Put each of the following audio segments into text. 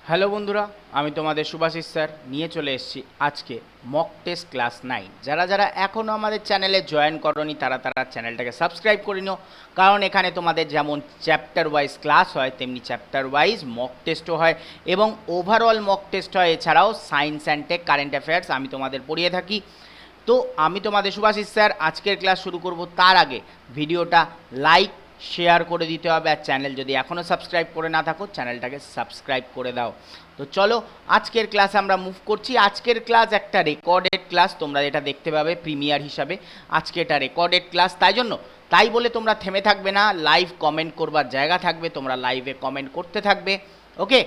Hello বন্ধুরা, আমি তোমাদের শুভাশিস স্যার নিয়ে চলে এসেছি আজকে মক টেস্ট ক্লাস 9। যারা যারা এখনও আমাদের চ্যানেলে জয়েন করনি তারা তারা চ্যানেলটাকে সাবস্ক্রাইব করে নিও, কারণ এখানে তোমাদের যেমন চ্যাপ্টার ওয়াইজ ক্লাস হয় তেমনি চ্যাপ্টার ওয়াইজ মক টেস্টও হয় এবং ওভারঅল মক টেস্ট হয়। এছাড়াও science and tech, current affairs আমি তোমাদের পড়িয়ে থাকি। তো আমি তোমাদের শুভাশিস স্যার আজকের ক্লাস শুরু করব তার আগে ভিডিওটা লাইক শেয়ার করে দিতে হবে, আর চ্যানেল যদি এখনও সাবস্ক্রাইব করে না থাকো চ্যানেলটাকে সাবস্ক্রাইব করে দাও। তো চলো আজকের ক্লাসে আমরা মুভ করছি। আজকের ক্লাস একটা রেকর্ডেড ক্লাস, তোমরা এটা দেখতে পাবে প্রিমিয়ার হিসাবে। আজকে এটা রেকর্ডেড ক্লাস, তাই বলে তোমরা থেমে থাকবে না, লাইভ কমেন্ট করবার জায়গা থাকবে, তোমরা লাইভে কমেন্ট করতে থাকবে। ওকে,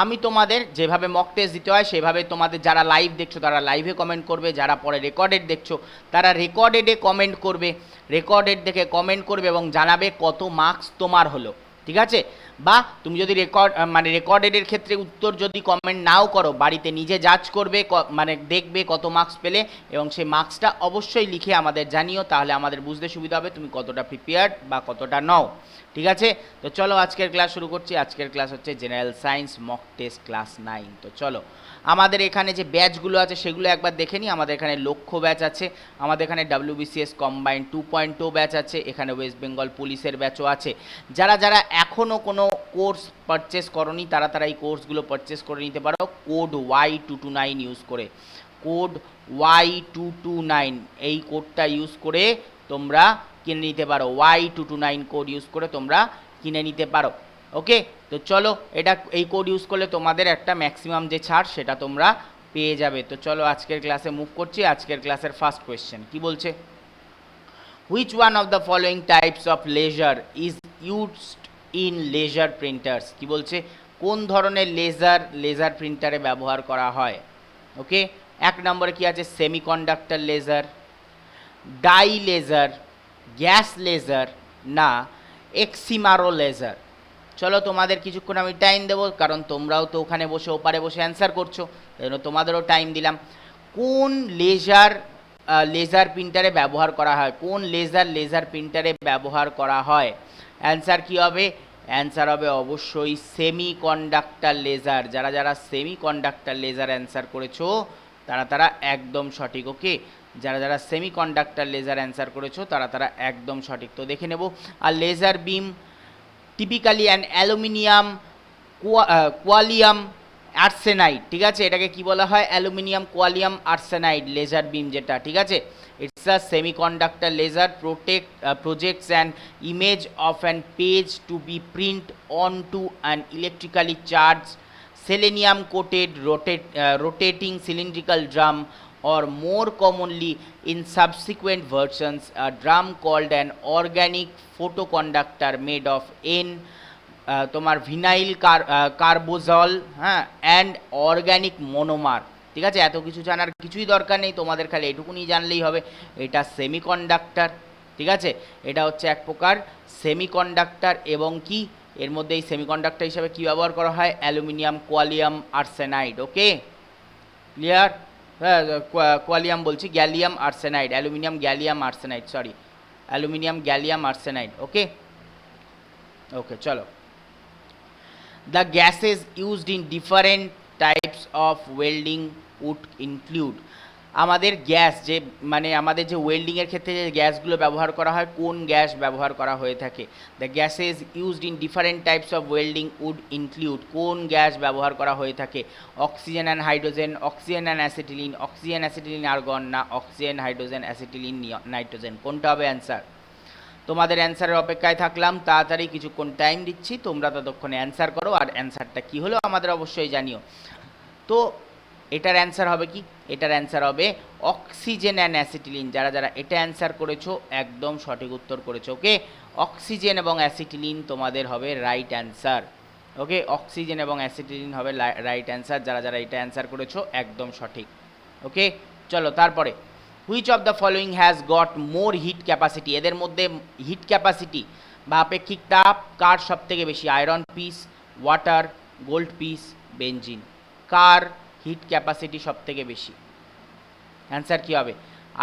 আমি তোমাদের যেভাবে মক টেস্ট দিতে হয় সেভাবে তোমাদের যারা লাইভ দেখছো তারা লাইভে কমেন্ট করবে, যারা পরে রেকর্ডেড দেখছো তারা রেকর্ডেডে কমেন্ট করবে, রেকর্ডেড দেখে কমেন্ট করবে এবং জানাবে কত মার্কস তোমার হলো। ঠিক আছে? বা তুমি যদি রেকর্ডেডের ক্ষেত্রে উত্তর যদি কমেন্ট নাও করো, বাড়িতে নিজে জাজ করবে, দেখবে কত মার্কস পেলে এবং সেই মার্কসটা অবশ্যই লিখে আমাদের জানিও, তাহলে আমাদের বুঝতে সুবিধা হবে তুমি কতটা প্রিপেয়ার্ড বা কতটা নও। ঠিক আছে? তো চলো আজকের ক্লাস শুরু করছি। আজকের ক্লাস হচ্ছে general science mock test class 9। তো চলো আমাদের এখানে যে ব্যাচগুলো আছে সেগুলো একবার দেখে নিই। আমাদের এখানে লক্ষ্য ব্যাচ আছে, আমাদের এখানে WBCS কম্বাইন্ড 2.0 ব্যাচ আছে, এখানে ওয়েস্ট বেঙ্গল পুলিশের ব্যাচও আছে। যারা যারা এখনও কোনো কোর্স পারচেস করনি তারা তারা এই কোর্সগুলো পারচেস করে নিতে পারো কোড Y229 ইউজ করে। কোড Y229 এই কোডটা ইউজ করে তোমরা কিনে নিতে পারো, Y229 কোড ইউজ করে তোমরা কিনে নিতে পারো। ওকে, তো চলো এটা এই কোড ইউজ করলে তোমাদের একটা ম্যাক্সিমাম যে ছাড় সেটা তোমরা পেয়ে যাবে। তো চলো আজকের ক্লাসে মুভ করছি। আজকের ক্লাসের ফার্স্ট কোয়েশ্চেন কি বলছে, which one of the following types of laser is used in laser printers. কি বলছে, কোন ধরনের লেজার প্রিন্টারে ব্যবহার করা হয়। ওকে, এক নম্বরে কি আছে, semiconductor laser, die laser, gas laser না এক্সিমারো লেজার। চলো তোমাদের কিছুক্ষণ আমি টাইম দেবো, কারণ তোমরাও তো ওখানে বসে ওপারে বসে অ্যান্সার করছো, এই জন্য তোমাদেরও টাইম দিলাম। কোন লেজার প্রিন্টারে ব্যবহার করা হয়, কোন লেজার প্রিন্টারে ব্যবহার করা হয়? অ্যান্সার কি হবে? অ্যান্সার হবে অবশ্যই সেমিকন্ডাক্টর লেজার। যারা যারা সেমিকন্ডাক্টর লেজার অ্যান্সার করেছো তারা তারা একদম সঠিক। ওকে, যারা যারা সেমিকন্ডাক্টর লেজার অ্যান্সার করেছো তারা তারা একদম সঠিক। তো দেখে নেব। আর laser beam typically an aluminium gallium arsenide. ঠিক আছে, এটাকে কি বলা হয়? Aluminium gallium arsenide laser beam যেটা। ঠিক আছে, it's a semiconductor laser projects an image of an page to be print onto an electrically charged selenium coated rotating cylindrical drum, or more commonly in subsequent versions a drum called an organic photoconductor made of N তোমার vinyl কার্বোজল, হ্যাঁ, and organic মোনোমার। ঠিক আছে, এত কিছু জানার কিছুই দরকার নেই, তোমাদের খালি এটুকুনি জানলেই হবে, এটা সেমিকন্ডাক্টর। ঠিক আছে, এটা হচ্ছে এক প্রকার সেমিকন্ডাক্টর এবং কি এর মধ্যে এই সেমিকন্ডাক্টর হিসাবে কি ব্যবহার করা হয়? Aluminium gallium arsenide. Okay, clear? হ্যাঁ, কোয়ালিয়াম বলছি, gallium arsenide, aluminium gallium arsenide, sorry, aluminium gallium arsenide. Okay okay, চলো। The gases used in different types of welding would include, আমাদের গ্যাস যে আমাদের যে ওয়েল্ডিংয়ের ক্ষেত্রে যে গ্যাসগুলো ব্যবহার করা হয় কোন গ্যাস ব্যবহার করা হয়ে থাকে? The gases used in different types of welding would include, কোন গ্যাস ব্যবহার করা হয়ে থাকে? Oxygen and hydrogen, oxygen and acetylene, oxygen acetylene argon না অক্সিজেন হাইড্রোজেন অ্যাসিটিলিন নাইট্রোজেন। কোনটা হবে অ্যান্সার? তোমাদের অ্যান্সারের অপেক্ষায় থাকলাম, তাড়াতাড়ি কিছুক্ষণ টাইম দিচ্ছি, তোমরা ততক্ষণে অ্যান্সার করো, আর অ্যান্সারটা কী হলো আমাদের অবশ্যই জানিও। তো এটার অ্যান্সার হবে কি? এটার অ্যান্সার হবে অক্সিজেন অ্যান্ড অ্যাসিটিলিন। যারা যারা এটা অ্যান্সার করেছো একদম সঠিক উত্তর করেছো। ওকে, অক্সিজেন এবং অ্যাসিটিলিন তোমাদের হবে রাইট অ্যান্সার। ওকে, অক্সিজেন এবং অ্যাসিটিলিন হবে রাইট অ্যান্সার। যারা যারা এটা অ্যান্সার করেছো একদম সঠিক। ওকে, চলো তারপরে, which of the following has got more hit capacity, এদের মধ্যে হিট ক্যাপাসিটি বা আপেক্ষিক তাপ কার সব থেকে বেশি? Iron piece, water, gold piece, benzene. কার হিট ক্যাপাসিটি সব থেকে বেশি? অ্যান্সার কী হবে?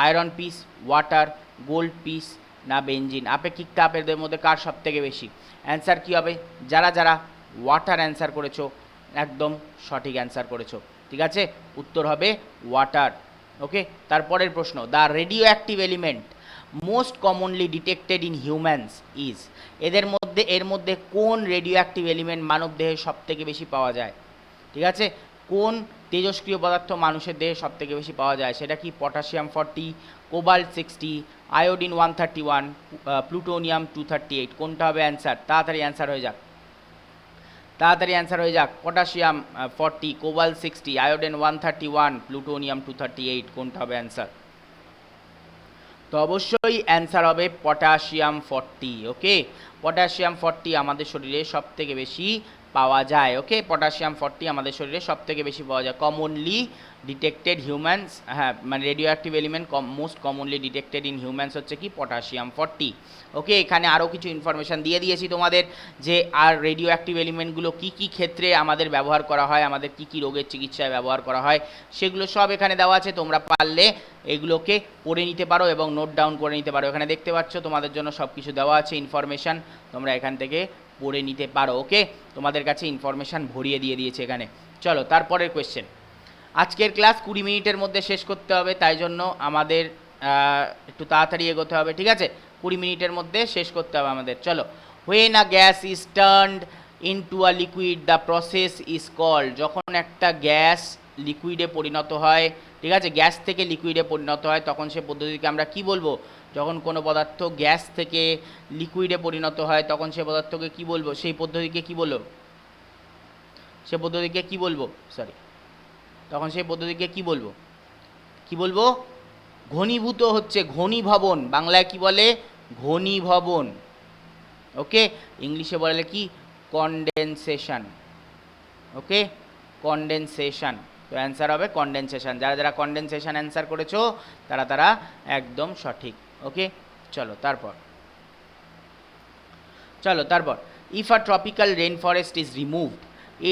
Iron piece, water, gold piece না বেঞ্জিন? আপেক্ষিক তাপ এদের মধ্যে কার সব থেকে বেশি? অ্যান্সার কী হবে? যারা যারা ওয়াটার অ্যান্সার করেছো একদম সঠিক অ্যান্সার করেছো, ঠিক আছে, উত্তর হবে ওয়াটার। ওকে, তারপরের প্রশ্ন, the radio active element most commonly detected in humans is, এর মধ্যে কোন রেডিও অ্যাক্টিভ এলিমেন্ট মানব দেহে সব থেকে বেশি পাওয়া যায়, ঠিক আছে, কোন তেজস্ক্রিয় পদার্থ মানুষের দেহে সব থেকে বেশি পাওয়া যায়, সেটা কি পটাশিয়াম 40, কোবাল্ট 60, আয়োডিন 131, প্লুটোনিয়াম 238, কোনটা হবে অ্যান্সার? তাড়াতাড়ি অ্যান্সার হয়ে যাক, তাড়াতাড়ি অ্যান্সার হয়ে যাক। পটাশিয়াম 40, কোবাল্ট 60, আয়োডিন 131, প্লুটোনিয়াম 238, কোনটা হবে অ্যান্সার? তো অবশ্যই অ্যান্সার হবে পটাশিয়াম 40। ওকে, পটাশিয়াম 40 আমাদের শরীরে সব থেকে বেশি পাওয়া যায়। ওকে, পটাশিয়াম 40 আমাদের শরীরে সব থেকে বেশি পাওয়া যায়। কমনলি ডিটেক্টেড হিউম্যানস, হ্যাঁ মানে radio active element most commonly detected in humans হচ্ছে কি পটাশিয়াম 40। ওকে, এখানে আরও কিছু ইনফরমেশান দিয়ে দিয়েছি তোমাদের, যে আর রেডিও অ্যাক্টিভ এলিমেন্টগুলো কী কী ক্ষেত্রে আমাদের ব্যবহার করা হয়, আমাদের কী কী রোগের চিকিৎসায় ব্যবহার করা হয়, সেগুলো সব এখানে দেওয়া আছে। তোমরা পারলে এগুলোকে পড়ে নিতে পারো এবং নোট ডাউন করে নিতে পারো। এখানে দেখতে পাচ্ছ তোমাদের জন্য সব কিছু দেওয়া আছে ইনফরমেশান, তোমরা এখান থেকে পড়ে নিতে পারো। ওকে, তোমাদের কাছে ইনফরমেশান ভরিয়ে দিয়ে দিয়েছে এখানে। চলো তারপরের কোয়েশ্চেন। আজকের ক্লাস 20 মিনিটের মধ্যে শেষ করতে হবে, তাই জন্য আমাদের একটু তাড়াতাড়ি এগোতে হবে, ঠিক আছে, 20 মিনিটের মধ্যে শেষ করতে হবে আমাদের। চলো, when a gas is turned into a liquid the process is called, যখন একটা গ্যাস লিকুইডে পরিণত হয়, ঠিক আছে, গ্যাস থেকে লিকুইডে পরিণত হয়, তখন সে পদ্ধতিকে আমরা কি বলবো? যখন কোনো পদার্থ গ্যাস থেকে লিকুইডে পরিণত হয় তখন সে পদার্থকে কি বলবো? সেই পদ্ধতিকে কি বলবো? সে পদ্ধতিকে কি বলবো? সরি, তখন সেই পদ্ধতিকে কি বলবো? কি বলবো? ঘনীভূত হচ্ছে, ঘনীভবন, বাংলায় কি বলে? ঘনীভবন। ওকে, ইংলিশে বলে কি? কনডেনসেশন। ওকে, কনডেনসেশন। তো অ্যান্সার হবে কনডেনসেশন। যারা যারা কনডেনসেশন অ্যান্সার করেছো তারা একদম সঠিক। ওকে, চলো তারপর if a tropical rain forest is removed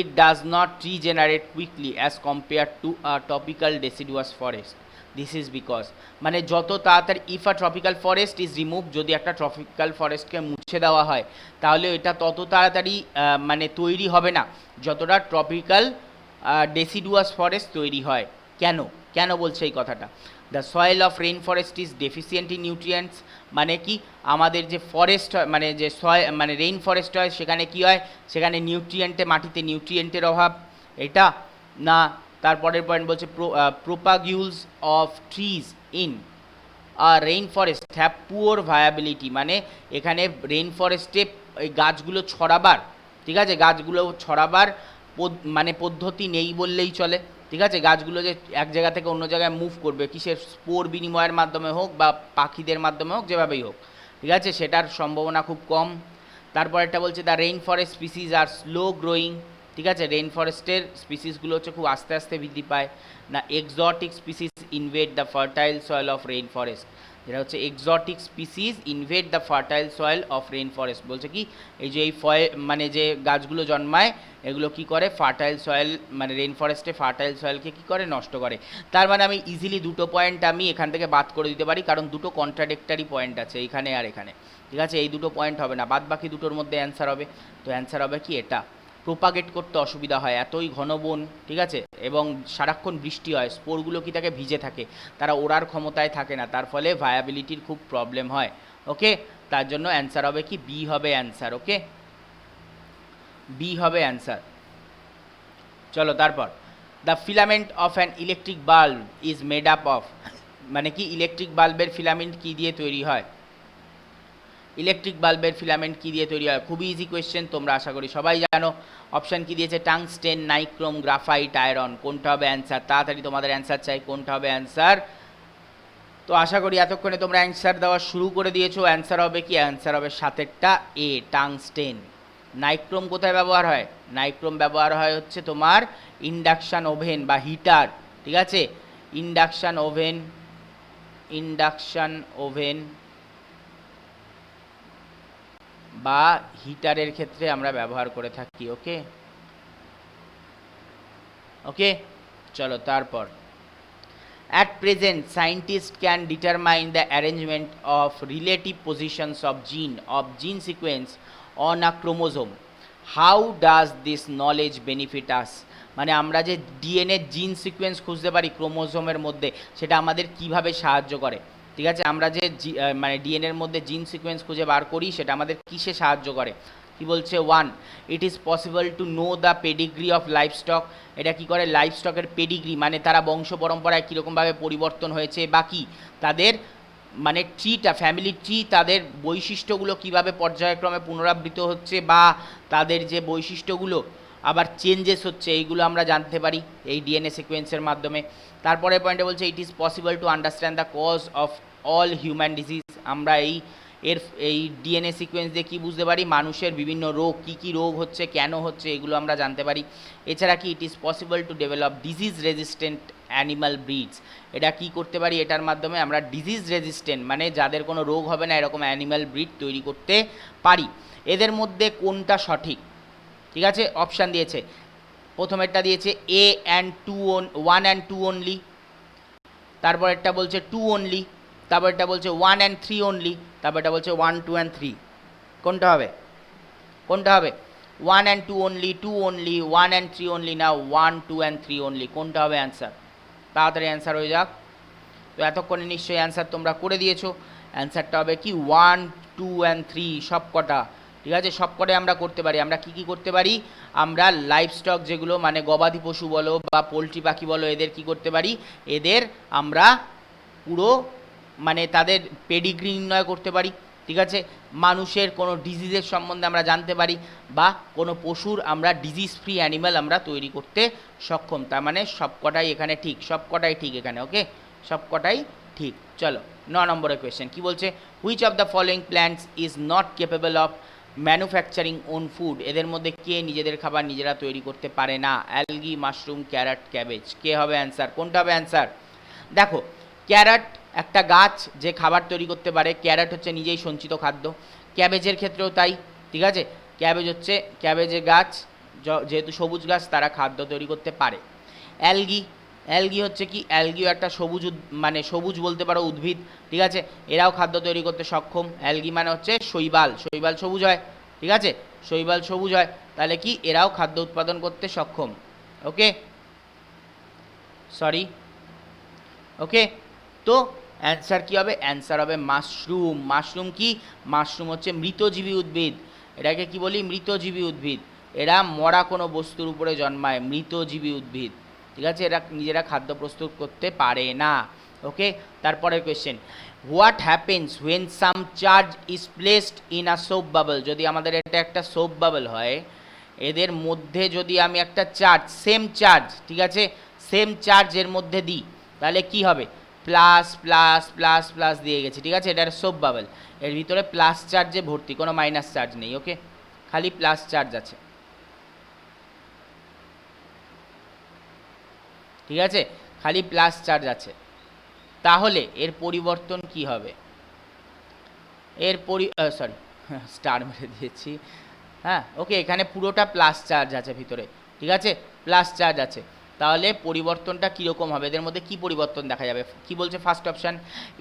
it does not regenerate quickly as compared to a topical deciduous forest. This is because, মানে যত তাড়াতাড়ি, if a tropical forest is remove, যদি একটা ট্রপিক্যাল ফরেস্টকে মুছে দেওয়া হয় তাহলে এটা তত তাড়াতাড়ি মানে তৈরি হবে না যতটা ট্রপিক্যাল ডেসিডুয়াস ফরেস্ট তৈরি হয়। কেন বলছে এই কথাটা? The soil of rain forest is deficient in nutrients, মানে কি আমাদের যে ফরেস্ট হয়, মানে যে মানে রেইন ফরেস্ট হয় সেখানে কি হয়? সেখানে মাটিতে নিউট্রিয়েন্টের অভাব, এটা না। তারপরের পয়েন্ট বলছে propagules of trees in rain forest have poor viability, মানে এখানে রেইন ফরেস্টে এই গাছগুলো ছড়াবার, ঠিক আছে, গাছগুলো ছড়াবার মানে পদ্ধতি নেই বললেই চলে, ঠিক আছে। গাছগুলো যে এক জায়গা থেকে অন্য জায়গায় মুভ করবে, কিসের স্পোর বিনিময়ের মাধ্যমে হোক বা পাখিদের মাধ্যমে হোক, যেভাবেই হোক, ঠিক আছে, সেটার সম্ভাবনা খুব কম। তারপর একটা বলছে the rain forest species are slow growing, ঠিক আছে, রেইন ফরেস্টের স্পিসিসগুলো হচ্ছে খুব আস্তে আস্তে বৃদ্ধি পায় না। Exotic species invade the fertile soil of rain forest, যেটা হচ্ছে exotic species invade the fertile soil of rain forest, বলছে কি এই যে এই মানে যে গাছগুলো জন্মায় এগুলো কি করে? ফার্টাইল সয়েল, মানে রেইন ফরেস্টে ফার্টাইল সয়েলকে কি করে? নষ্ট করে। তার মানে আমি ইজিলি দুটো পয়েন্ট আমি এখান থেকে বাদ করে দিতে পারি, কারণ দুটো কন্ট্রাডিক্টারি পয়েন্ট আছে এখানে আর এখানে, ঠিক আছে, এই দুটো পয়েন্ট হবে না, বাদ বাকি দুটোর মধ্যে অ্যান্সার হবে। তো অ্যান্সার হবে কি এটা, প্রোপাগেট করতে অসুবিধা হয়, এতই ঘন বন, ঠিক আছে, এবং সারাক্ষণ বৃষ্টি হয়, স্পোরগুলো কি থাকে? ভিজে থাকে, তারা ওড়ার ক্ষমতায় থাকে না, তার ফলে ভায়াবিলিটির খুব প্রবলেম হয়। ওকে, তার জন্য অ্যান্সার হবে কি? বি হবে অ্যান্সার। ওকে, বি হবে অ্যান্সার। চলো তারপর, the filament of an electric bulb is made up of, মানে কি ইলেকট্রিক বাল্বের ফিলামেন্ট কি দিয়ে তৈরি হয়? ইলেকট্রিক বাল্বের ফিলামেন্ট কি দিয়ে তৈরি হয়? খুবই ইজি কোয়েশ্চেন, তোমরা আশা করি সবাই জানো। অপশান কি দিয়েছে? Tungsten, nichrome, graphite, iron. কোনটা হবে অ্যান্সার? তাড়াতাড়ি তোমাদের অ্যান্সার চাই, কোনটা হবে অ্যান্সার? তো আশা করি এতক্ষণে তোমরা অ্যান্সার দেওয়া শুরু করে দিয়েছো। অ্যান্সার হবে কি? অ্যান্সার হবে সাতেরটা এ, টাংস্টেন। নাইক্রোম কোথায় ব্যবহার হয়? নাইক্রোম ব্যবহার হয় হচ্ছে তোমার ইন্ডাকশান ওভেন বা হিটার, ঠিক আছে, ইন্ডাকশান ওভেন বা হিটারের ক্ষেত্রে আমরা ব্যবহার করে থাকি। ওকে, চলো তারপর, at present scientists can determine the arrangement of relative positions of gene sequence on a chromosome. How does this knowledge benefit us, মানে আমরা যে ডিএনএ জিন সিকোয়েন্স খুঁজতে পারি ক্রোমোজোমের মধ্যে, সেটা আমাদের কিভাবে সাহায্য করে। ঠিক আছে, আমরা যে মানে ডিএনএর মধ্যে জিন সিকোয়েন্স খুঁজে বার করি সেটা আমাদের কিসে সাহায্য করে। কি বলছে, 1, ইট is possible to know the pedigree of life stock, এটা কি করে, লাইফ স্টকের পেডিগ্রি মানে তারা বংশ পরম্পরায় কীরকমভাবে পরিবর্তন হয়েছে বা কি তাদের মানে ট্রিটা, ফ্যামিলি ট্রি, তাদের বৈশিষ্ট্যগুলো কিভাবে পর্যায়ক্রমে পুনরাবৃত্ত হচ্ছে বা তাদের যে বৈশিষ্ট্যগুলো আবার চেঞ্জেস হচ্ছে, এইগুলো আমরা জানতে পারি এই ডিএনএ সিকোয়েন্সের মাধ্যমে। তারপরে পয়েন্টে বলছে it is possible to understand the cause of all human disease, আমরা এই ডিএনএ সিকোয়েন্স দিয়ে কী বুঝতে পারি, মানুষের বিভিন্ন রোগ, কী কী রোগ হচ্ছে, কেন হচ্ছে, এগুলো আমরা জানতে পারি। এছাড়া কি ইট is possible to develop disease resistant animal breeds, এটা কি করতে পারি, এটার মাধ্যমে আমরা ডিজিজ রেজিস্ট্যান্ট মানে যাদের কোনো রোগ হবে না এরকম অ্যানিমাল ব্রিড তৈরি করতে পারি। এদের মধ্যে কোনটা সঠিক, ঠিক আছে, অপশান দিয়েছে, প্রথমেরটা দিয়েছে এ অ্যান্ড 1 অ্যান্ড 2 অনলি, তারপরেরটা বলছে 2 অনলি, তারপরটা বলছে 1 অ্যান্ড 3 অনলি, তারপরটা বলছে 1, 2 অ্যান্ড 3, কোনটা হবে, কোনটা হবে, 1 and 2 only, 2 only, 1 and 3 only, না 1, 2 অ্যান্ড 3 অনলি, কোনটা হবে অ্যান্সার, তাড়াতাড়ি অ্যান্সার হয়ে যাক। তো এতক্ষণে নিশ্চয়ই অ্যান্সার তোমরা করে দিয়েছো, অ্যান্সারটা হবে কি 1, 2 অ্যান্ড 3 সব কটা, ঠিক আছে, সব কটাই আমরা করতে পারি। আমরা কি কি করতে পারি, আমরা লাইফ স্টক যেগুলো মানে গবাদি পশু বলো বা পোলট্রি পাখি বলো, এদের কি করতে পারি, এদের আমরা পুরো মানে তাদের পেডিগ্রি নির্ণয় করতে পারি, ঠিক আছে, মানুষের কোনো ডিজিজের সম্বন্ধে আমরা জানতে পারি বা কোনো পশুর আমরা ডিজিজ ফ্রি অ্যানিম্যাল আমরা তৈরি করতে সক্ষম। তার মানে সবকটাই এখানে ঠিক, সবকটাই ঠিক এখানে, ওকে, সবকটাই ঠিক। চলো 9 নম্বরের কোয়েশ্চেন কি বলছে, which of the following plants is not capable of manufacturing own food, এদের মধ্যে কে নিজেদের খাবার নিজেরা তৈরি করতে পারে না, অ্যালগি, মাশরুম, ক্যারট, ক্যাবেজ, কে হবে অ্যান্সার, কোনটা হবে অ্যান্সার। দেখো ক্যারট একটা গাছ যে খাবার তৈরি করতে পারে, ক্যারট হচ্ছে নিজেই সঞ্চিত খাদ্য, ক্যাবেজের ক্ষেত্রেও তাই, ঠিক আছে, ক্যাবেজ হচ্ছে ক্যাবেজের গাছ, যেহেতু সবুজ গাছ তারা খাদ্য তৈরি করতে পারে। অ্যালগি, অ্যালগি হচ্ছে কি, অ্যালগিও একটা সবুজ মানে সবুজ বলতে পারো উদ্ভিদ, ঠিক আছে, এরাও খাদ্য তৈরি করতে সক্ষম। অ্যালগি মানে হচ্ছে শৈবাল, শৈবাল সবুজ হয়, ঠিক আছে, শৈবাল সবুজ হয়, তাহলে কি এরাও খাদ্য উৎপাদন করতে সক্ষম, ওকে, সরি, ওকে। তো অ্যান্সার কী হবে, অ্যান্সার হবে মাশরুম। মাশরুম কি, মাশরুম হচ্ছে মৃতজীবী উদ্ভিদ, এটাকে কি বলি, মৃতজীবী উদ্ভিদ, এরা মরা কোনো বস্তুর উপরে জন্মায়, মৃতজীবী উদ্ভিদ, ঠিক আছে, এরা নিজেরা খাদ্য প্রস্তুত করতে পারে না, ওকে। তারপরের question, what happens when some charge is placed in a soap bubble, যদি আমাদের এটা একটা সোপ বাবল হয়, এদের মধ্যে যদি আমি একটা চার্জ, সেম চার্জ, ঠিক আছে, সেম চার্জ এর মধ্যে দিই, তাহলে কি হবে, প্লাস প্লাস প্লাস প্লাস দিয়ে গেছি, ঠিক আছে, এটার সোপ বাবল, এর ভিতরে প্লাস চার্জে ভর্তি, কোনো মাইনাস চার্জ নেই, ওকে, খালি প্লাস চার্জ আছে, ঠিক আছে, খালি প্লাস চার্জ আছে, তাহলে এর পরিবর্তন কি হবে, এর সরি স্টার মেরে দিয়েছি, হ্যাঁ, ওকে, এখানে পুরোটা প্লাস চার্জ আছে ভিতরে, ঠিক আছে, প্লাস চার্জ আছে, তাহলে পরিবর্তনটা কীরকম হবে, এদের মধ্যে কি পরিবর্তন দেখা যাবে, কি বলছে first option,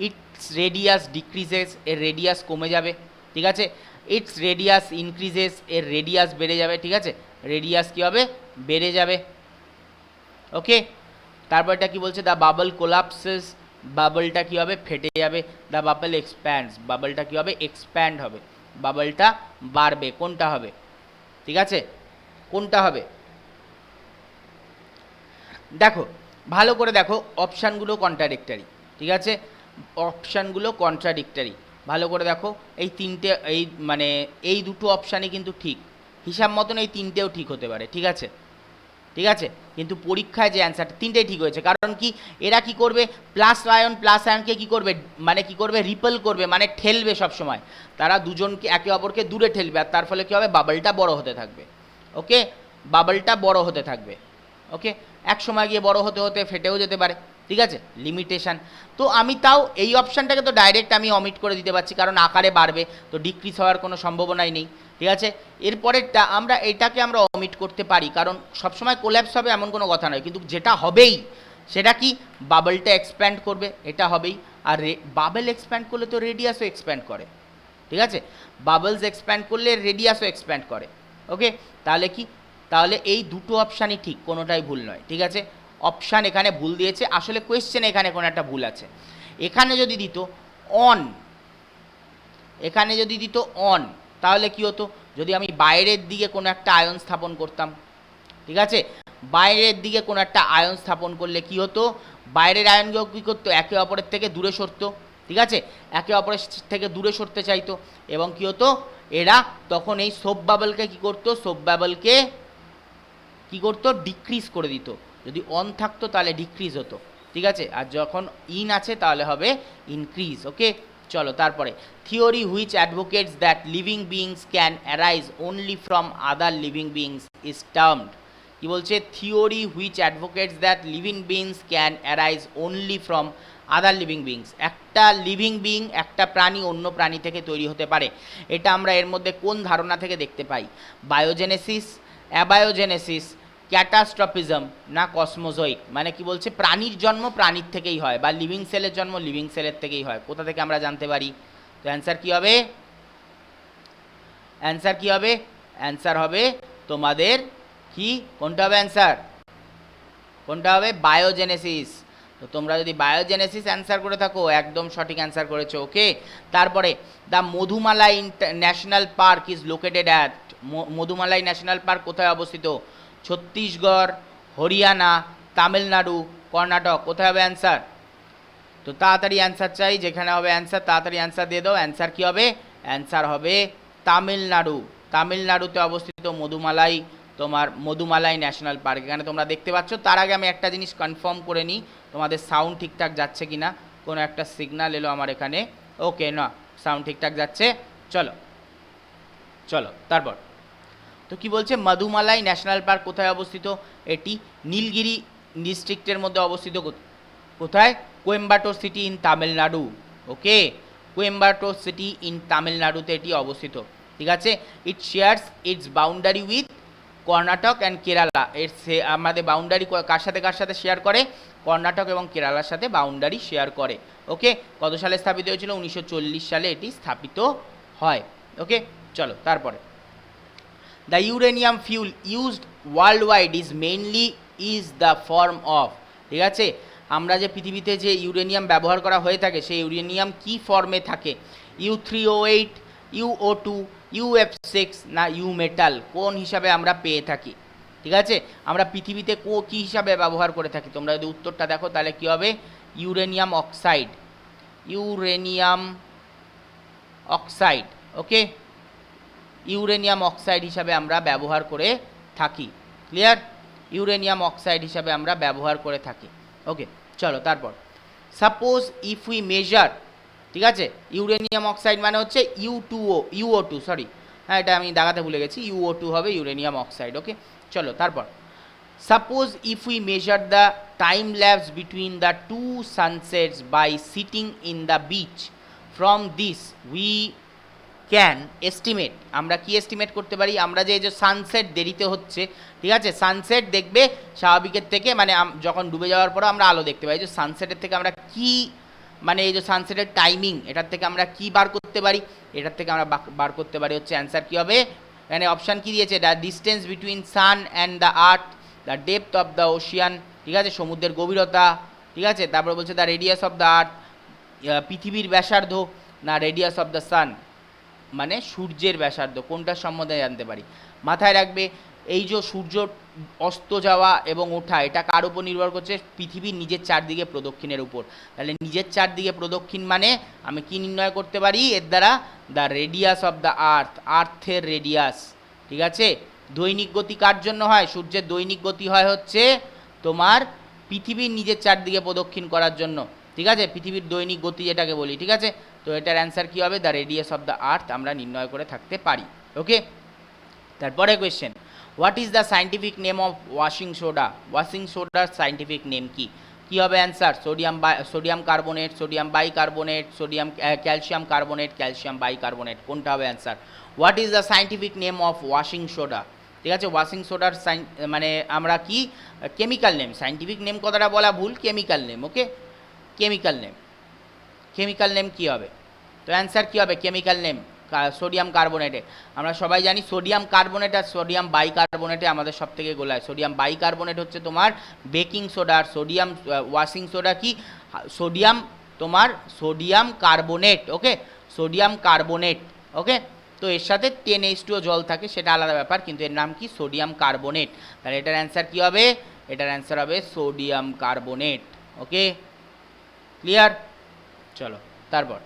it's radius decreases, এর রেডিয়াস কমে যাবে, ঠিক আছে, ইটস রেডিয়াস ইনক্রিজেস, এর রেডিয়াস বেড়ে যাবে, ঠিক আছে, রেডিয়াস কী হবে, বেড়ে যাবে, ওকে। তারপর এটা কি বলছে, দ্য বাবল কোলাপসেস, বাবলটা কী হবে, ফেটে যাবে, দ্য বাবল এক্সপ্যান্ডস, বাবলটা কী হবে, এক্সপ্যান্ড হবে, বাবলটা বাড়বে, কোনটা হবে, ঠিক আছে, কোনটা হবে, দেখো ভালো করে দেখো, অপশানগুলো কন্ট্রাডিক্টরি, ঠিক আছে, অপশানগুলো কন্ট্রাডিক্টরি, ভালো করে দেখো, এই তিনটে এই মানে এই দুটো অপশানই কিন্তু ঠিক, হিসাব মতন এই তিনটেও ঠিক হতে পারে, ঠিক আছে, ঠিক আছে, কিন্তু পরীক্ষায় যে অ্যান্সারটা তিনটেই ঠিক হয়েছে, কারণ কি এরা কি করবে, প্লাস আয়নকে কি করবে, মানে কি করবে, রিপেল করবে, মানে ঠেলবে সব সময়, তারা দুজনকে একে অপরকে দূরে ঠেলবে, আর তার ফলে কী হবে, বাবলটা বড় হতে থাকবে, ওকে, বাবলটা বড় হতে থাকবে, ওকে, এক সময় গিয়ে বড় হতে হতে ফেটেও যেতে পারে, ঠিক আছে, লিমিটেশান। তো আমি তাও এই অপশানটাকে তো ডাইরেক্ট আমি অমিট করে দিতে পারছি, কারণ আকারে বাড়বে, তো ডিক্রিজ হওয়ার কোনো সম্ভাবনাই নেই, ঠিক আছে, এরপরেরটা আমরা এটাকে আমরা অমিট করতে পারি, কারণ সবসময় কোল্যাপস হবে এমন কোনো কথা নয়, কিন্তু যেটা হবেই সেটা কি, বাবলটা এক্সপ্যান্ড করবে, এটা হবেই, আর বাবল এক্সপ্যান্ড করলে তো রেডিয়াসও এক্সপ্যান্ড করে, ঠিক আছে, বাবলস এক্সপ্যান্ড করলে রেডিয়াসও এক্সপ্যান্ড করে, ওকে, তাহলে কি, তাহলে এই দুটো অপশানই ঠিক, কোনোটাই ভুল নয়। ঠিক আছে, অপশান এখানে ভুল দিয়েছে, আসলে কোয়েশ্চেনে এখানে কোনো একটা ভুল আছে। এখানে যদি দিত অন, এখানে যদি দিত অন, তাহলে কি হতো, যদি আমি বাইরের দিকে কোনো একটা আয়ন স্থাপন করতাম, ঠিক আছে, বাইরের দিকে কোনো একটা আয়ন স্থাপন করলে কি হতো, বাইরের আয়নগুলো কী করতো, একে অপরের থেকে দূরে সরতো। ঠিক আছে, একে অপরের থেকে দূরে সরতে চাইতো, এবং কি হতো, এরা তখন এই সোপ বাবলকে কী করতো, সোপ বাবলকে কী করতো, ডিক্রিজ করে দিত। যদি অন থাকতো তাহলে ডিক্রিজ হতো। ঠিক আছে, আর যখন ইন আছে তাহলে হবে ইনক্রিজ। ওকে, চলো তারপরে, theory which advocates that living beings can arise only from other living beings is termed, কি বলছে, theory which advocates that living beings can arise only from other living beings, একটা লিভিং বিং, একটা প্রাণী অন্য প্রাণী থেকে তৈরি হতে পারে, এটা আমরা এর মধ্যে কোন ধারণা থেকে দেখতে পাই, বায়োজেনেসিস, অ্যাবায়োজেনেসিস, ক্যাটাস্ট্রফিজম না কসমোজোইক, মানে কি বলছে, প্রাণীর জন্ম প্রাণীর থেকেই হয়, বা লিভিং সেলের জন্ম লিভিং সেলের থেকেই হয়, কোথা থেকে আমরা জানতে পারি? তো অ্যান্সার কী হবে, অ্যান্সার কী হবে, অ্যান্সার হবে তোমাদের কি, কোনটা হবে অ্যান্সার, কোনটা হবে, বায়োজেনেসিস। তো তোমরা যদি বায়োজেনেসিস অ্যান্সার করে থাকো, একদম সঠিক অ্যান্সার করেছো। ওকে, তারপরে the Mudumalai national park is located at, Mudumalai national park কোথায় অবস্থিত, ছত্তিশগড়, হরিয়ানা, তামিলনাড়ু, কর্ণাটক, কোথায় হবে অ্যান্সার? তো তাড়াতাড়ি অ্যান্সার চাই, যেখানে হবে অ্যান্সার তাড়াতাড়ি অ্যান্সার দিয়ে দাও। অ্যান্সার কী হবে, অ্যান্সার হবে তামিলনাড়ু, তামিলনাড়ুতে অবস্থিত মধুমালাই, তোমার মধুমালাই ন্যাশনাল পার্ক, এখানে তোমরা দেখতে পাচ্ছ। তার আগে আমি একটা জিনিস কনফার্ম করে নিই, তোমাদের সাউন্ড ঠিকঠাক যাচ্ছে কি না, কোনো একটা সিগন্যাল এলো আমার এখানে, ওকে, না সাউন্ড ঠিকঠাক যাচ্ছে, চলো চলো তারপর, তো কি বলছে, মধুমালাই ন্যাশনাল পার্ক কোথায় অবস্থিত, এটি নীলগিরি ডিস্ট্রিক্টের মধ্যে অবস্থিত, কোথায়, Coimbatore city in Tamil Nadu. Okay, Coimbatore city in তামিলনাড়ুতে এটি অবস্থিত। ঠিক আছে, it shares its boundary with Karnataka and Kerala, এর আমাদের বাউন্ডারি কার সাথে শেয়ার করে, কর্ণাটক এবং কেরালার সাথে বাউন্ডারি শেয়ার করে। ওকে, কত সালে স্থাপিত হয়েছিল, 1940 সালে এটি স্থাপিত হয়। ওকে, চলো তারপরে, the uranium fuel used world wide is mainly is the form of, ঠিক আছে, আমরা যে পৃথিবীতে যে ইউরেনিয়াম ব্যবহার করা হয়ে থাকে, সেই ইউরেনিয়াম কি ফর্মে থাকে, U3O8, UO2, UF6 না ইউ মেটাল, কোন হিসাবে আমরা পেয়ে থাকি? ঠিক আছে, আমরা পৃথিবীতে কী হিসাবে ব্যবহার করে থাকি, তোমরা যদি উত্তরটা দেখো তাহলে কী হবে, ইউরেনিয়াম অক্সাইড, ইউরেনিয়াম অক্সাইড। ওকে, ইউরেনিয়াম অক্সাইড হিসাবে আমরা ব্যবহার করে থাকি। ক্লিয়ার, ইউরেনিয়াম অক্সাইড হিসাবে আমরা ব্যবহার করে থাকি। ওকে, চলো তারপর, সাপোজ ইফ উই মেজার, ঠিক আছে, ইউরেনিয়াম অক্সাইড মানে হচ্ছে UO2, সরি, হ্যাঁ এটা আমি দাগাতে ভুলে গেছি, UO2 হবে ইউরেনিয়াম অক্সাইড। ওকে, চলো তারপর, suppose if we measure the time lapse between the two sunsets by sitting in the beach, from this we can estimate, আমরা কি এস্টিমেট করতে পারি, আমরা যে এই যে সানসেট দেরিতে হচ্ছে, ঠিক আছে, সানসেট দেখবে স্বাভাবিকের থেকে, মানে যখন ডুবে যাওয়ার পরও আমরা আলো দেখতে পাই, যে সানসেটের থেকে আমরা কি, মানে এই যে সানসেটের টাইমিং, এটার থেকে আমরা কি বার করতে পারি, এটার থেকে আমরা বার করতে পারি হচ্ছে, অ্যান্সার কী হবে, এখানে অপশান কী দিয়েছে, the distance between sun and the earth, the depth of the ocean, ঠিক আছে, সমুদ্রের গভীরতা, ঠিক আছে, তারপর বলছে the radius of the earth, পৃথিবীর ব্যাসার্ধ, না রেডিয়াস অফ দ্য সান মানে সূর্যের ব্যাসার্ধ, কোনটার সম্বন্ধে জানতে পারি। মাথায় রাখবে, এই যে সূর্য অস্ত যাওয়া এবং ওঠা, এটা কার উপর নির্ভর করছে, পৃথিবীর নিজের চারদিকে প্রদক্ষিণের উপর। তাহলে নিজের চারদিকে প্রদক্ষিণ মানে আমি কি নির্ণয় করতে পারি এর দ্বারা, the radius of the earth, আর্থের রেডিয়াস। ঠিক আছে, দৈনিক গতি কার জন্য হয়, সূর্যের দৈনিক গতি হয় হচ্ছে তোমার পৃথিবীর নিজের চারদিকে প্রদক্ষিণ করার জন্য। ঠিক আছে, পৃথিবীর দৈনিক গতি যেটাকে বলি। ঠিক আছে, তো এটার অ্যান্সার কী হবে, the radius of the earth আমরা নির্ণয় করে থাকতে পারি। ওকে, তারপরে question, what is the scientific name of washing soda, washing সোডার সাইন্টিফিক নেম কি, কী হবে answer, sodium carbonate, sodium bicarbonate, calcium carbonate, calcium bicarbonate, কোনটা হবে answer, what is the scientific name of washing soda. ঠিক আছে, washing সোডার মানে আমরা কি, কেমিক্যাল নেম, সাইন্টিফিক নেম কথাটা বলা ভুল, কেমিক্যাল নেম। ওকে, কেমিক্যাল নেম, কেমিক্যাল নেম কী হবে, তো অ্যান্সার কী হবে, কেমিক্যাল নেম, সোডিয়াম কার্বনেটে আমরা সবাই জানি সোডিয়াম কার্বনেট আর সোডিয়াম বাইকার্বনেটে আমাদের সব থেকে গোলায়। সোডিয়াম বাইকার্বনেট হচ্ছে তোমার বেকিং সোডা, আর সোডিয়াম ওয়াশিং সোডা কি সোডিয়াম তোমার সোডিয়াম কার্বনেট। ওকে, সোডিয়াম কার্বনেট। ওকে, তো এর সাথে 10H2O জল থাকে, সেটা আলাদা ব্যাপার, কিন্তু এর নাম কি সোডিয়াম কার্বনেট। তাহলে এটার অ্যান্সার কি হবে? এটার অ্যান্সার হবে সোডিয়াম কার্বনেট। ওকে, ক্লিয়ার? চলো তারপর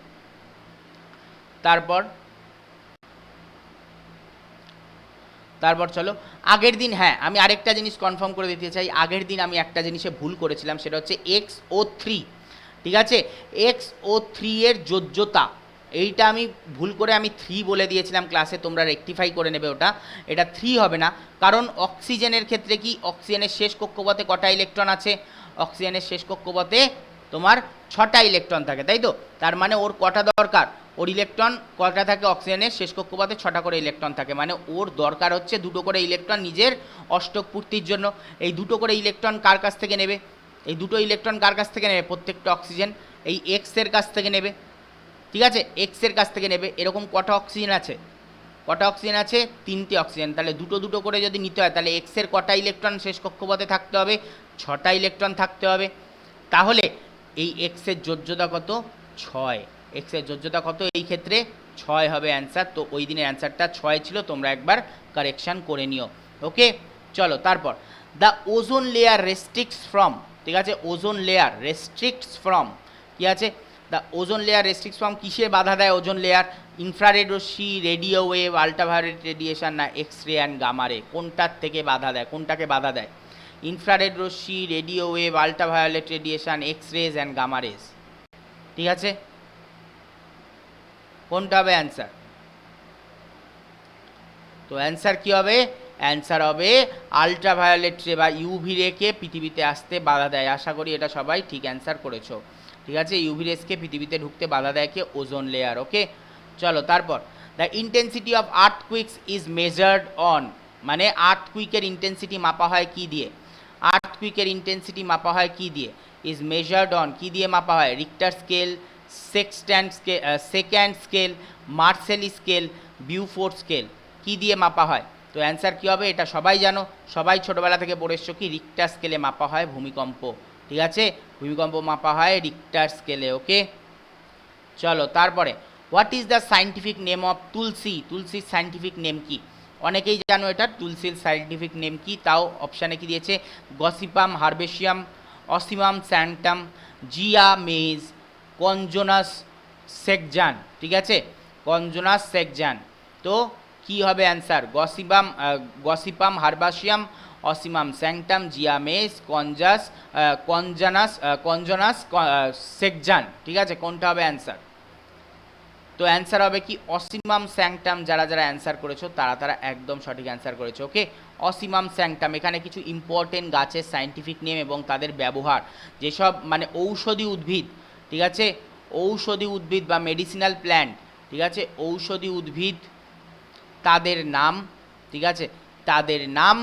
তারপর তারপর চলো আগের দিন, হ্যাঁ আমি আরেকটা জিনিস কনফার্ম করে দিতে চাই, আগের দিন আমি একটা জিনিসে ভুল করেছিলাম, সেটা হচ্ছে XO3। ঠিক আছে, XO3 এর যোজ্যতা, এইটা আমি ভুল করে আমি 3 বলে দিয়েছিলাম ক্লাসে, তোমরা রেকটিফাই করে নেবে ওটা। এটা 3 হবে না, কারণ অক্সিজেনের ক্ষেত্রে কি অক্সিজেনের শেষ কক্ষপথে কটা ইলেকট্রন আছে? অক্সিজেনের শেষ কক্ষপথে তোমার 6টা ইলেকট্রন থাকে, তাই তো? তার মানে ওর কটা দরকার? ওর ইলেকট্রন কটা থাকে? অক্সিজেনের শেষ কক্ষপথে 6টা করে ইলেকট্রন থাকে, মানে ওর দরকার হচ্ছে 2টো করে ইলেকট্রন নিজের অষ্টক পূর্তির জন্য। এই 2টো করে ইলেকট্রন কার কাছ থেকে নেবে? এই 2টো ইলেকট্রন কার কাছ থেকে নেবে? প্রত্যেকটা অক্সিজেন এই এক্স এর কাছ থেকে নেবে। ঠিক আছে, এক্স এর কাছ থেকে নেবে। এরকম কটা অক্সিজেন আছে? কটা অক্সিজেন আছে? 3টে অক্সিজেন। তাহলে 2টো করে যদি নিতে হয়, তাহলে এক্স এর কটা ইলেকট্রন শেষ কক্ষপথে থাকতে হবে? 6টা ইলেকট্রন থাকতে হবে। তাহলে এই এক্স এর যোজ্যতা কত? 6। এক্স এর যোজ্যতা কত এই ক্ষেত্রে? 6 হবে অ্যান্সার। তো ওই দিনের অ্যান্সারটা 6 ছিল, তোমরা একবার কারেকশান করে নিও। ওকে, চলো তারপর the ozone layer restricts from. ঠিক আছে, ওজোন লেয়ার রেস্ট্রিক্টস ফ্রম কি আছে? The ozone layer restricts from কিসে বাধা দেয় ওজোন লেয়ার? ইনফ্রারেড রশ্মি, রেডিও ওয়েভ, আল্ট্রাভায়োলেট রেডিয়েশন না X ray and gamma ray? কোনটার থেকে বাধা দেয়? কোনটাকে বাধা দেয়? ইনফ্রারেড রশ্মি, radio wave, ultraviolet radiation, X rays and gamma rays. ঠিক আছে, কোনটা হবে অ্যান্সার? তো অ্যান্সার কি হবে? অ্যান্সার হবে আল্ট্রাভায়োলেট রে বা ইউভি রেকে পৃথিবীতে আসতে বাধা দেয়। আশা করি এটা সবাই ঠিক অ্যান্সার করেছো। ঠিক আছে, ইউভি রেসকে পৃথিবীতে ঢুকতে বাধা দেয় কে? Ozone layer. ওকে, চলো তারপর the intensity of earthquakes is measured on, মানে আর্থকুইকের ইন্টেন্সিটি মাপা হয় কি দিয়ে? আর্থকুইকের ইন্টেন্সিটি মাপা হয় কি দিয়ে? ইজ মেজার্ড অন, কি দিয়ে মাপা হয়? Richter scale, second scale, Mercalli scale, Beaufort scale, কি দিয়ে মাপা হয়? তো অ্যান্সার কী হবে? এটা সবাই জানো, সবাই ছোটোবেলা থেকে পড়ে এসছো কি রিক্টার স্কেলে মাপা হয় ভূমিকম্প। ঠিক আছে, ভূমিকম্প মাপা হয় রিক্টার স্কেলে। ওকে, চলো তারপরে what is the scientific name of tulsi? তুলসীর সাইন্টিফিক নেম কি? অনেকেই জানো এটা, তুলসীর সাইন্টিফিক নেম কি? তাও অপশানে কি দিয়েছে? গসিপাম হার্বেশিয়াম, অসিমাম স্যান্টাম, জিয়া মেজ, কনজোনাস সেকজান। ঠিক আছে, কনজোনাস সেকজান। তো কি হবে অ্যান্সার? গসিপাম হার্বাসিয়াম, অসিমাম স্যাংটাম, জিয়ামেস, কনজনাস সেকজান। ঠিক আছে, কোনটা হবে অ্যান্সার? তো অ্যান্সার হবে কি অসিমাম স্যাংটাম। যারা যারা অ্যান্সার করেছো তারা একদম সঠিক অ্যান্সার করেছো। ওকে, অসিমাম স্যাংটাম। এখানে কিছু ইম্পর্টেন্ট গাছের সাইন্টিফিক নেম এবং তাদের ব্যবহার, যেসব মানে ঔষধি উদ্ভিদ, ঠিক আছে, ঔষধি উদ্ভিদ বা মেডিসিনাল প্ল্যান্ট, ঠিক আছে, ঔষধি উদ্ভিদ, তাদের নাম, ঠিক আছে, তাদের নাম,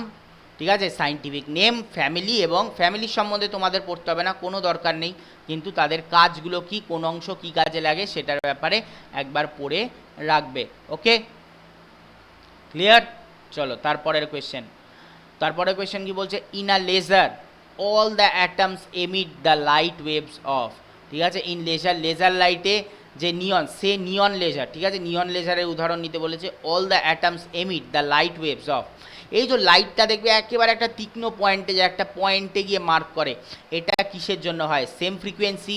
ঠিক আছে, সাইন্টিফিক নেম, ফ্যামিলি, এবং ফ্যামিলির সম্বন্ধে তোমাদের পড়তে হবে না, কোনো দরকার নেই, কিন্তু তাদের কাজগুলো কি, কোন অংশ কি কাজে লাগে সেটার ব্যাপারে একবার পড়ে রাখবে। Okay, clear? চলো তারপরের কোয়েশ্চেন। তারপরের কোয়েশ্চেন কি বলছে? In a laser all the atoms emit the light waves of. ঠিক আছে, ইন লেজার, লেজার লাইটে যে নিয়ন, সে নিয়ন লেজার, ঠিক আছে, নিয়ন লেজারের উদাহরণ নিতে বলেছে। All the atoms emit the light waves of, এই যে লাইটটা দেখবে একেবারে একটা তীক্ষ্ণ পয়েন্টে যায়, একটা পয়েন্টে গিয়ে মার্ক করে, এটা কিসের জন্য হয়? সেম ফ্রিকোয়েন্সি,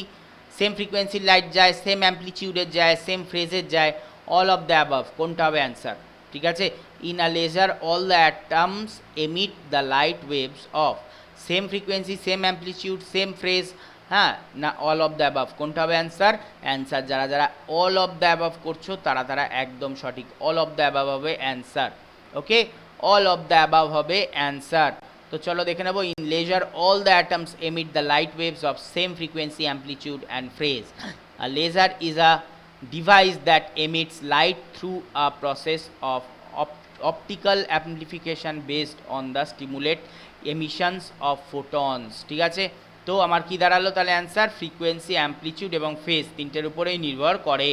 সেম ফ্রিকোয়েন্সির লাইট যায়, সেম অ্যাম্পলিটিউডের যায়, সেম ফ্রেজের যায়, অল অফ দ্য অ্যাবাভ। কোনটা হবে অ্যান্সার? ঠিক আছে, in a laser all the atoms emit the light waves of same frequency, same amplitude, same phase, হ্যাঁ, না অল অফ দ্য অ্যাবাভ? কোনটা হবে অ্যান্সার? অ্যান্সার যারা যারা অল অফ দ্য অ্যাবাভ করছো তারা একদম সঠিক, অল অফ দ্য অ্যাবাভ হবে answer. Okay, all of the above হবে অ্যান্সার। তো চলো দেখে নেবো। In laser all the atoms emit the light waves of same frequency, amplitude and phase. A laser is a device that emits light through a process of optical amplification based on the stimulate emissions of photons। ঠিক আছে, তো আমার কি দাঁড়ালো তাহলে answer? Frequency, amplitude এবং phase তিনটের উপরেই নির্ভর করে।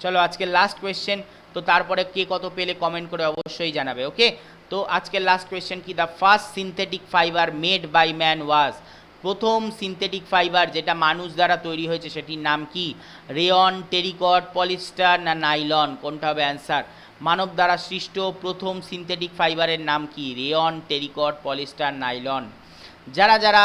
চলো আজকে লাস্ট কোয়েশ্চেন, তো তারপরে কে কত পেলে কমেন্ট করে অবশ্যই জানাবে। ওকে, তো আজকের লাস্ট কোয়েশ্চেন কি, the first synthetic fibre made by man was, প্রথম সিনথেটিক ফাইবার যেটা মানুষ দ্বারা তৈরি হয়েছে সেটির নাম কি? রেয়ন, টেরিকট, পলিস্টার না নাইলন? কোনটা হবে অ্যান্সার? মানব দ্বারা সৃষ্ট প্রথম সিনথেটিক ফাইবারের নাম কি? Rayon, terrycot, polyester, nylon? যারা যারা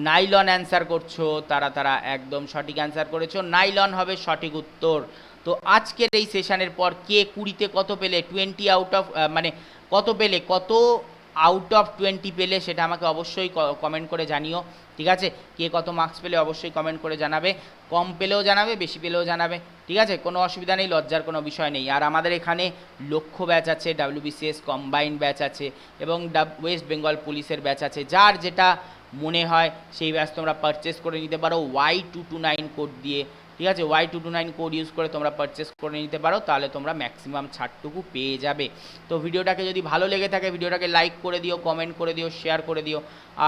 নাইলন অ্যান্সার করছো তারা তারা একদম সঠিক অ্যান্সার করেছো, নাইলন হবে সঠিক উত্তর। তো আজকের এই সেশনের পর কে 20-তে কত পেলে, 20 আউট অফ মানে কত পেলে, কত আউট অফ 20 পেলে সেটা আমাকে অবশ্যই কমেন্ট করে জানিও। ঠিক আছে, কে কত মার্কস পেলে অবশ্যই কমেন্ট করে জানাবে, কম পেলেও জানাবে, বেশি পেলেও জানাবে। ঠিক আছে, কোনো অসুবিধা নেই, লজ্জার কোনো বিষয় নেই। আর আমাদের এখানে লক্ষ্য ব্যাচ আছে, WBCS কম্বাইন্ড ব্যাচ আছে এবং ওয়েস্ট বেঙ্গল পুলিশের ব্যাচ আছে। যার যেটা মনে হয় সেই ব্যাচ তোমরা পারচেস করে নিতে পারো Y229 কোড দিয়ে। ঠিক আছে, Y229 কোড ইউজ করে তোমরা পারচেস করে নিতে পারো, তাহলে তোমরা ম্যাক্সিমাম ছাড়টুকু পেয়ে যাবে। তো ভিডিওটাকে যদি ভালো লেগে থাকে ভিডিওটাকে লাইক করে দিও, কমেন্ট করে দিও, শেয়ার করে দিও,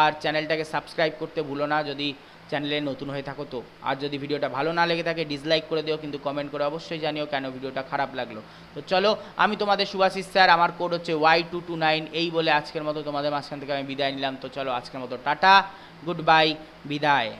আর চ্যানেলটাকে সাবস্ক্রাইব করতে ভুলো না যদি চ্যানেলে নতুন হয়ে থাকো তো। আর যদি ভিডিওটা ভালো না লেগে থাকে ডিসলাইক করে দিও, কিন্তু কমেন্ট করে অবশ্যই জানিও কেন ভিডিওটা খারাপ লাগলো। তো চলো, আমি তোমাদের শুভাশিস স্যার, আমার কোড হচ্ছে Y229। এই বলে আজকের মতো তোমাদের মাঝখান থেকে আমি বিদায় নিলাম। তো চলো আজকের মতো টাটা, গুড বাই, বিদায়।